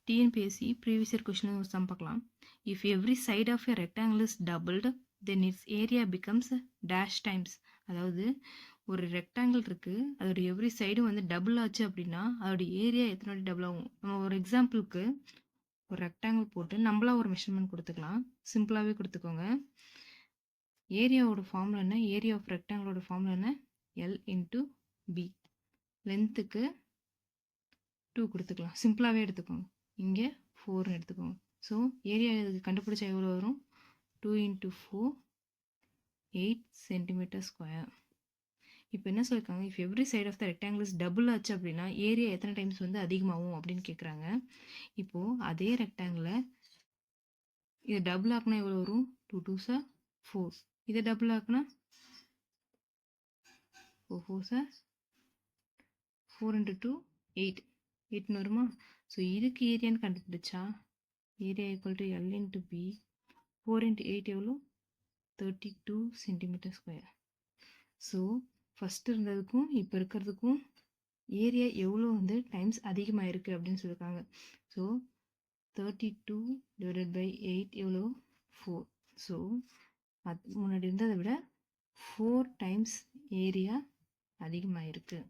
TNPSC previous year question ஒரு sum பார்க்கலாம். If every side of a rectangle is doubled then its area becomes dash times. அதாவது ஒரு rectangle இருக்குது, அதோட every சைடும் வந்து டபுள் ஆச்சு அப்படின்னா அதோட ஏரியா எத்தனை வாட்டி டபுள் ஆகும். நம்ம ஒரு எக்ஸாம்பிளுக்கு ஒரு ரெக்டாங்கிள் போட்டு நம்மளா ஒரு மெஷர்மெண்ட் கொடுத்துக்கலாம். சிம்பிளாகவே கொடுத்துக்கோங்க. ஏரியாவோட ஃபார்முலா என்ன? ஏரியா ஆஃப் ரெக்டாங்கிளோட ஃபார்முலா என்ன? L into B. லென்த்துக்கு 2 கொடுத்துக்கலாம். சிம்பிளாகவே எடுத்துக்கோங்க. இங்கே 4ன்னு எடுத்துக்கோங்க. ஸோ ஏரியா இதுக்கு கண்டுபிடிச்சா எவ்வளோ வரும்? 2 × 4 8 சென்டிமீட்டர் ஸ்கொயர். இப்போ என்ன சொல்லியிருக்காங்க? If every side of the rectangle is double ஆச்சு அப்படின்னா ஏரியா எத்தனை டைம்ஸ் வந்து அதிகமாகும் அப்படின்னு கேட்குறாங்க. இப்போது அதே ரெக்டாங்கிளை இதை டபுள் ஆக்குனா எவ்வளோ வரும்? 2 2s are 4. இதை டபுள் ஆக்குனா 4 4s are 4 × 2 8 8ன்னு வருமா? ஸோ இதுக்கு ஏரியான்னு கண்டுபிடிச்சா area equal to L into B. 4 × 8 எவ்வளோ? 32 சென்டிமீட்டர் ஸ்கொயர். ஸோ ஃபஸ்ட்டு இருந்ததுக்கும் இப்போ இருக்கிறதுக்கும் ஏரியா எவ்வளோ வந்து டைம்ஸ் அதிகமாக இருக்குது அப்படின்னு சொல்லியிருக்காங்க. ஸோ 32 / 8 எவ்வளோ? 4. ஸோ அது முன்னாடி இருந்ததை விட 4 டைம்ஸ் ஏரியா அதிகமாக இருக்குது.